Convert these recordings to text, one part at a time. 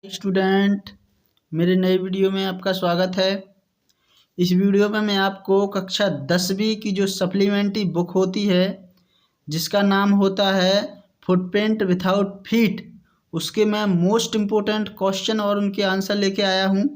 Student, मेरे नए video में आपका स्वागत है। इस वीडियो में मैं आपको कक्षा 10वीं की जो सप्लीमेंट्री बुक होती है जिसका नाम होता है फुटप्रिंट विदाउट फीट, उसके मैं मोस्ट इम्पोर्टेंट क्वेश्चन और उनके आंसर लेके आया हूँ।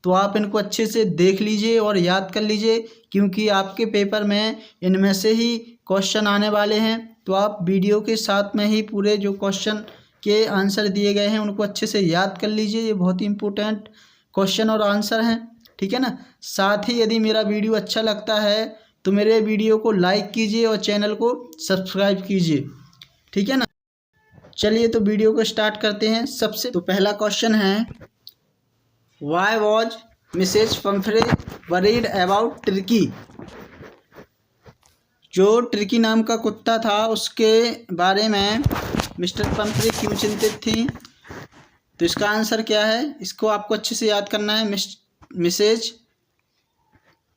तो आप इनको अच्छे से देख लीजिए और याद कर लीजिए, क्योंकि आपके पेपर में इनमें से ही क्वेश्चन आने वाले हैं। तो आप वीडियो के साथ में ही पूरे जो क्वेश्चन के आंसर दिए गए हैं उनको अच्छे से याद कर लीजिए। ये बहुत ही इंपॉर्टेंट क्वेश्चन और आंसर हैं, ठीक है ना। साथ ही यदि मेरा वीडियो अच्छा लगता है तो मेरे वीडियो को लाइक कीजिए और चैनल को सब्सक्राइब कीजिए, ठीक है ना। चलिए तो वीडियो को स्टार्ट करते हैं। सबसे तो पहला क्वेश्चन है, why was Mrs Pumphrey worried about Tricki. जो टर्की नाम का कुत्ता था उसके बारे में मिस्टर पंफ्रे क्यों चिंतित थी। तो इसका आंसर क्या है, इसको आपको अच्छे से याद करना है। Mrs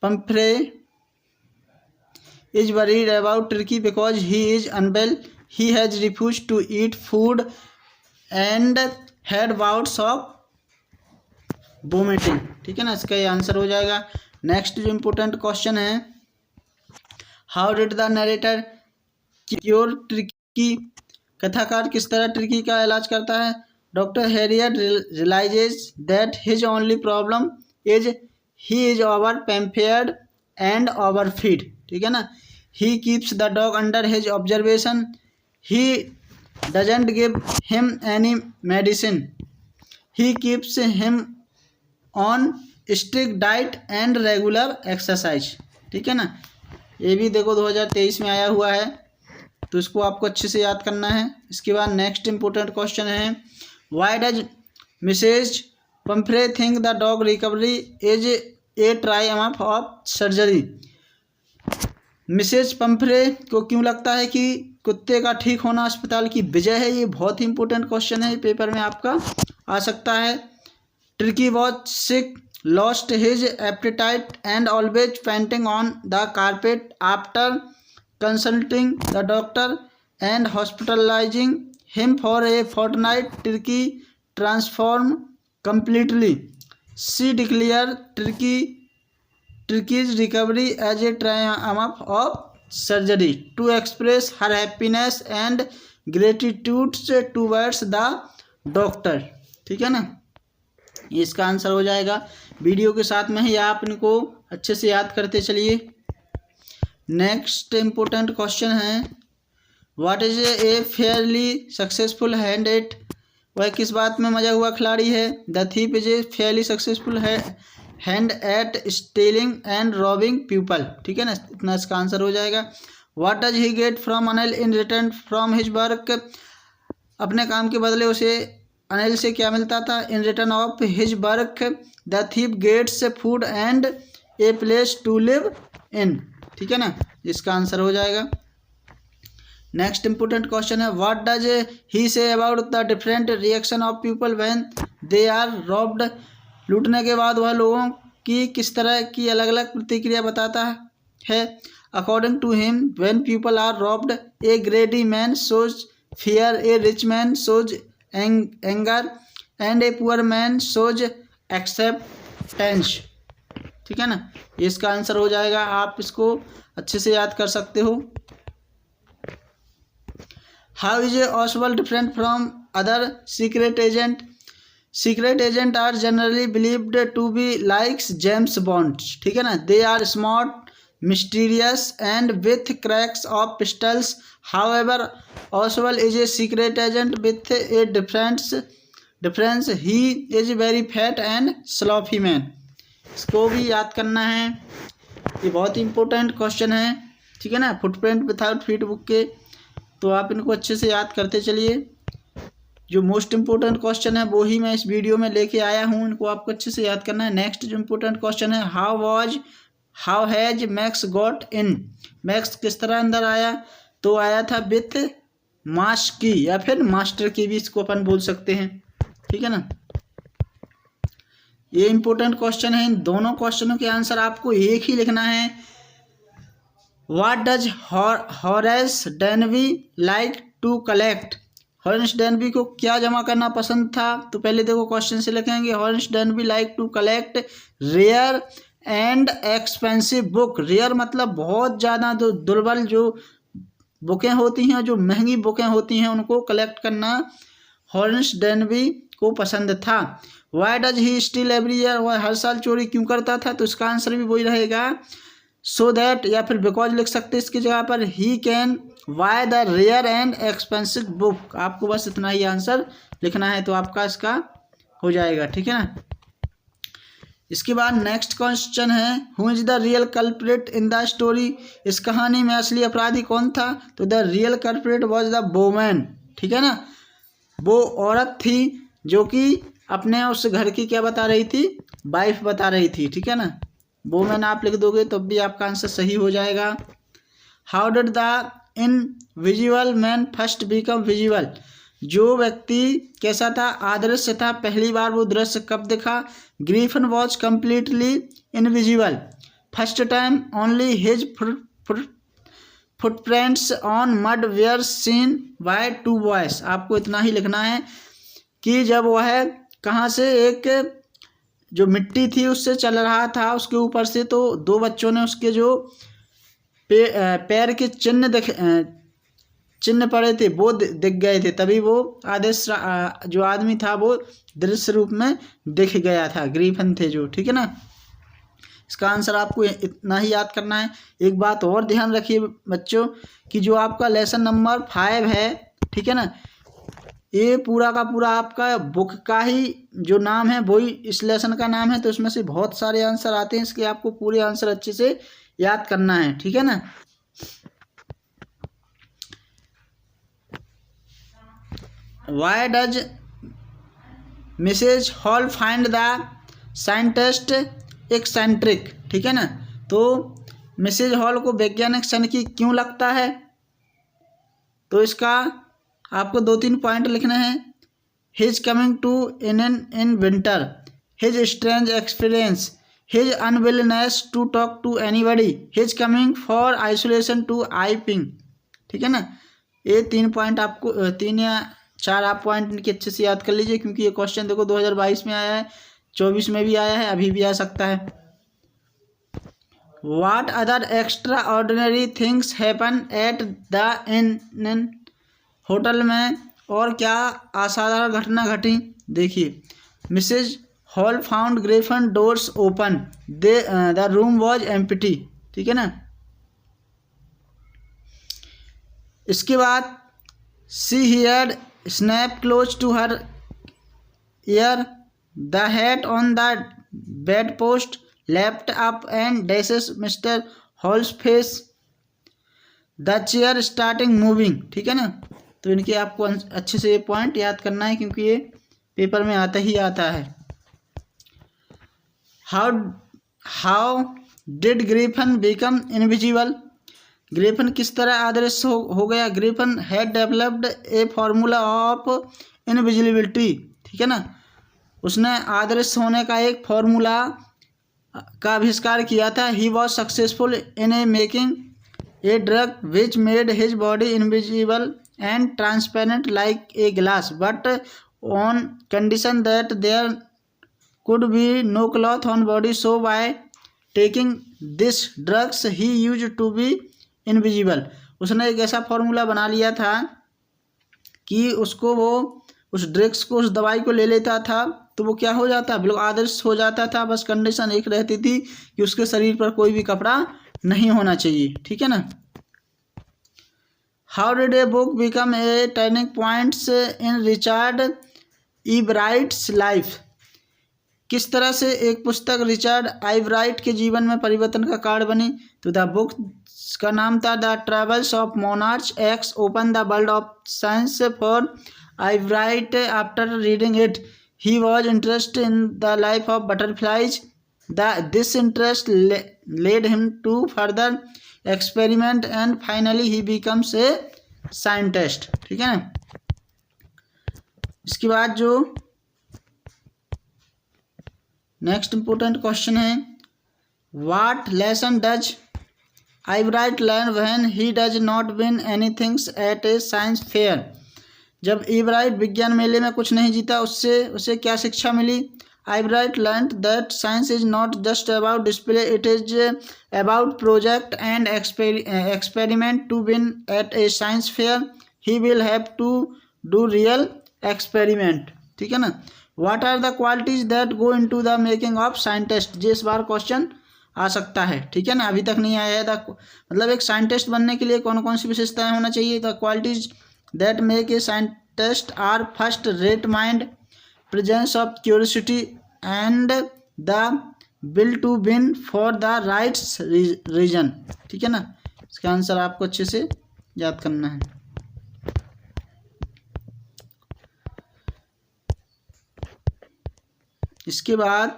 Pumphrey is worried about Tricki because he is unwell, he has refuse to eat food and had bouts of vomiting, ठीक है ना। इसका ये आंसर हो जाएगा। नेक्स्ट जो इम्पोर्टेंट क्वेश्चन है, how did the narrator cure Tricki. कथाकार किस तरह टर्की का इलाज करता है। Doctor Herriot realises that his only problem is he is over pampered and over feed, ठीक है ना। He keeps the dog under his observation, he doesn't give him any medicine, he keeps him on strict diet and regular exercise, ठीक है ना। ये भी देखो 2023 में आया हुआ है, तो इसको आपको अच्छे से याद करना है। इसके बाद नेक्स्ट इंपॉर्टेंट क्वेश्चन है, why does Mrs Pumphrey think the dog recovery is a triumph of surgery. Mrs Pumphrey को क्यों लगता है कि कुत्ते का ठीक होना अस्पताल की विजय है। ये बहुत ही इंपॉर्टेंट क्वेश्चन है, पेपर में आपका आ सकता है। Tricki was sick, lost his appetite and always panting on the carpet after consulting the doctor and hospitalizing him for a fortnight. Turkey transformed completely. She declared Turkey's recovery as a triumph of surgery to express her happiness and gratitude towards the doctor, ठीक है ना। ये इसका answer हो जाएगा। Video के साथ में ही आप इनको अच्छे से याद करते चलिए। नेक्स्ट इम्पोर्टेंट क्वेश्चन है, what is a Fairlie successful hand eight. वह किस बात में मजा हुआ खिलाड़ी है। The thief is a Fairlie successful hand eight stealing and robbing people, ठीक है ना। इतना इसका आंसर हो जाएगा। What does he get from Anil in return from his work. अपने काम के बदले उसे अनिल से क्या मिलता था। In return of his work the thief gets food and a place to live in, ठीक है ना। इसका आंसर हो जाएगा। नेक्स्ट इंपोर्टेंट क्वेश्चन है, what does he say about the different reaction of people when they are robbed. लूटने के बाद वह लोगों की किस तरह की अलग अलग प्रतिक्रिया बताता है। According to him when people are robbed a greedy man shows fear, a rich man shows anger and a poor man shows acceptance, ठीक है ना। ये इसका आंसर हो जाएगा। आप इसको अच्छे से याद कर सकते हो। How is a Oswald different from other secret agent. Secret agent are generally believed to be likes James Bond, ठीक है ना। They are smart, mysterious and with cracks of pistols. However Oswald is a secret agent with a difference, he is very fat and sloppy man. इसको भी याद करना है, ये बहुत ही इंपॉर्टेंट क्वेश्चन है, ठीक है ना। फुटप्रिंट विदाउट फीट बुक के, तो आप इनको अच्छे से याद करते चलिए। जो मोस्ट इम्पोर्टेंट क्वेश्चन है वो ही मैं इस वीडियो में लेके आया हूँ, इनको आपको अच्छे से याद करना है। नेक्स्ट जो इम्पोर्टेंट क्वेश्चन है, how has max got in. Max किस तरह अंदर आया। तो आया था विथ मास्क की या फिर मास्टर की भी इसको अपन बोल सकते हैं, ठीक है ना। ये इंपॉर्टेंट क्वेश्चन है। इन दोनों क्वेश्चनों के आंसर आपको एक ही लिखना है। What does Horace Danby like to collect. Horace Danby को क्या जमा करना पसंद था? तो पहले देखो क्वेश्चन से लिखेंगे, Horace Danby like to collect rare and expensive book. Rare मतलब बहुत ज़्यादा जो दुर्बल जो बुकें होती हैं, जो महंगी बुकें होती हैं, उनको कलेक्ट करना हॉरेंस डेनबी को पसंद था। Why does he steel every year, वह हर साल चोरी क्यों करता था? तो इसका आंसर भी वही रहेगा, सो दैट, या फिर बिकॉज लिख सकते हैं इसकी जगह पर, he can buy the rare and expensive book. आपको बस इतना ही आंसर लिखना है तो आपका इसका हो जाएगा, ठीक है ना। इसके बाद नेक्स्ट क्वेश्चन है, who is the real culprit in the story. इस कहानी में असली अपराधी कौन था? तो the real culprit was the woman, ठीक है ना। वो औरत थी जो कि अपने उस घर की क्या बता रही थी? वाइफ बता रही थी, ठीक है ना। वोमैन आप लिख दोगे तो भी आपका आंसर सही हो जाएगा। How did the invisible man first become visible. जो व्यक्ति कैसा था? अदृश्य था। पहली बार वो दृश्य कब दिखा? Griffin was completely invisible first time, only his footprints on mud were seen by two boys. आपको इतना ही लिखना है कि जब वह कहाँ से एक जो मिट्टी थी उससे चल रहा था उसके ऊपर से, तो दो बच्चों ने उसके जो पैर के चिन्ह पड़े थे वो दिख गए थे, तभी वो आदेश जो आदमी था वो दृश्य रूप में दिख गया था। ग्रीफन थे जो, ठीक है ना। इसका आंसर आपको इतना ही याद करना है। एक बात और ध्यान रखिए बच्चों कि जो आपका लेसन नंबर 5 है, ठीक है ना, ये पूरा का पूरा आपका बुक का ही जो नाम है वही इस लेसन का नाम है, तो इसमें से बहुत सारे आंसर आते हैं, इसके आपको पूरे आंसर अच्छे से याद करना है, ठीक है ना। Why does Mrs Hall find the scientist eccentric, ठीक है ना। तो मिसेज हॉल को वैज्ञानिक सनकी क्यों लगता है? तो इसका आपको 2-3 पॉइंट लिखने हैं। His coming to in winter, his strange experience, his unwillingness to talk to anybody, his coming for isolation to Iping, ठीक है ना। ये 3 पॉइंट आपको 3 या 4 आप पॉइंट इनके अच्छे से याद कर लीजिए, क्योंकि ये क्वेश्चन देखो 2022 में आया है, 24 में भी आया है, अभी भी आ सकता है। What other extraordinary things happen at the inn, hotel में और क्या असाधारण घटना घटी? देखिए, Mrs Hall found Griffin doors open, the room was empty, ठीक है ना। इसके बाद she heard snap close to her ear, the hat on the bed post left up and dashes Mr Hall's face, the chair starting moving, ठीक है ना। तो इनके आपको अच्छे से ये पॉइंट याद करना है, क्योंकि ये पेपर में आता ही आता है। How did Griffin become invisible. Griffin किस तरह अदृश्य हो गया? Griffin had developed a formula of invisibility, ठीक है ना। उसने अदृश्य होने का एक फॉर्मूला का आविष्कार किया था। He was successful in A making a drug which made his body invisible and transparent like a glass, but on condition that there could be no cloth on body, so by taking this drugs he used to be invisible। उसने एक ऐसा formula बना लिया था कि उसको वो उस ड्रग्स को, उस दवाई को ले लेता था तो वो क्या हो जाता, बिल्कुल आदर्श हो जाता था। बस कंडीशन एक रहती थी कि उसके शरीर पर कोई भी कपड़ा नहीं होना चाहिए, ठीक है ना। How did a book become a turning points in Richard Ebright's life. किस तरह से एक पुस्तक रिचर्ड आइब्राइट के जीवन में परिवर्तन का कारण बनी? तो द बुक का नाम था the travels of monarch X open the world of science for Ebright. After reading it he was interested in the life of butterflies. This interest led him to further experiment and finally he becomes a scientist, ठीक है ना। इसके बाद जो next important question है, what lesson does Ebright learn when he does not win anything at a science fair. जब Ebright विज्ञान मेले में कुछ नहीं जीता उससे उसे क्या शिक्षा मिली? Eyebright learned that science is not just about display, it is about project and experiment. To win at a science fair, he will have to do real experiment. ठीक है ना? What are the qualities that go into the making of scientist? ये इस बार question आ सकता है, ठीक है ना? अभी तक नहीं आया था, मतलब एक साइंटिस्ट बनने के लिए कौन कौन सी विशेषताएं होना चाहिए? The qualities that make a scientist are first rate mind, presence of curiosity and the will to win for the right reason. ठीक है ना? इसका आंसर आपको अच्छे से याद करना है. इसके बाद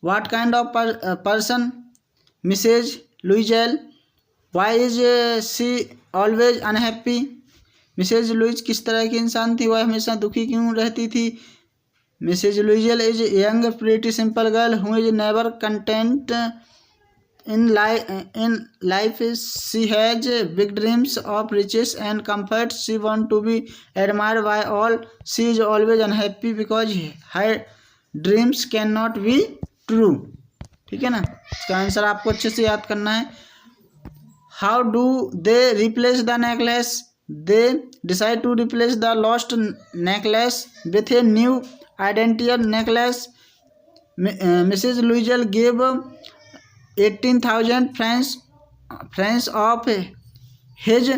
what kind of person Mrs. Louisel? Why is she always unhappy? Mrs Louise किस तरह की इंसान थी, वह हमेशा दुखी क्यों रहती थी? Mrs Loisel is young pretty simple girl who is never content in life. She has big dreams of riches and comfort. She want to be admired by all. She is always unhappy because her dreams can not be true. ठीक है ना? इसका answer आपको अच्छे से याद करना है. How do they replace the necklace? They decide to replace the lost necklace with a new identical necklace. Mrs. Louisel gave 18,000 francs of his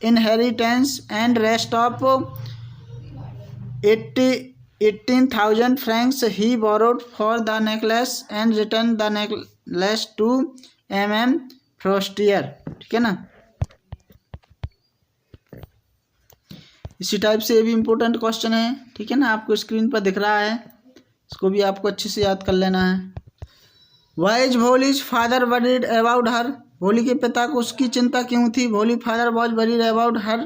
inheritance and rest of 18,000 francs he borrowed for the necklace and returned the necklace to M.M. Frostier. ठीक है ना? इसी type से ये भी important question है. ठीक है ना? आपको स्क्रीन पर दिख रहा है, इसको भी आपको अच्छे से याद कर लेना है. Why is Bholi's father worried about her? Bholi के पिता को उसकी चिंता क्यों थी? Bholi father was worried about her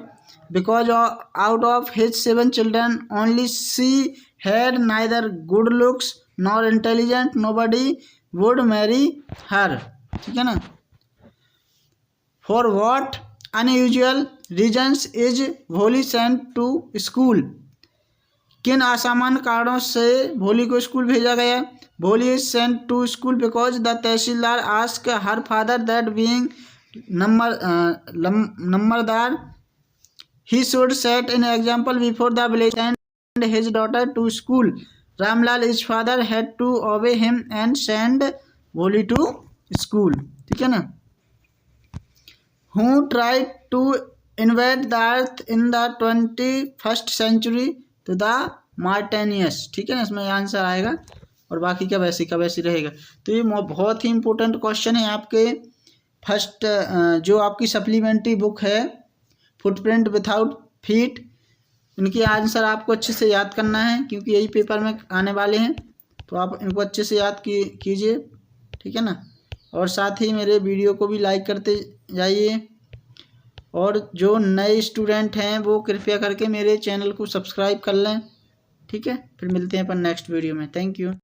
because out of his 7 children only she had neither good looks nor intelligent. Nobody would marry her. ठीक है ना? For what unusual reasons is Bholi sent to school? किन असामान्य कारणों से भोली को स्कूल भेजा गया? Bholi is sent to school because the tehsildar ask her father that being numberdar he should set an example before the village and his daughter to school. Ramlal is father had to obey him and send Bholi to school. ठीक है ना? Who tried to invade the earth in the 21st century? to the Martians. ठीक है ना? इसमें answer आएगा और बाकी का वैसे रहेगा. तो ये बहुत ही इंपॉर्टेंट क्वेश्चन है आपके फर्स्ट जो आपकी सप्लीमेंट्री बुक है फुटप्रिंट विथआउट फीट. इनके आंसर आपको अच्छे से याद करना है क्योंकि यही पेपर में आने वाले हैं. तो आप इनको अच्छे से याद कीजिए. ठीक है ना? और साथ ही मेरे वीडियो को भी लाइक करते जाइए और जो नए स्टूडेंट हैं वो कृपया करके मेरे चैनल को सब्सक्राइब कर लें. ठीक है? फिर मिलते हैं अपन नेक्स्ट वीडियो में. Thank you.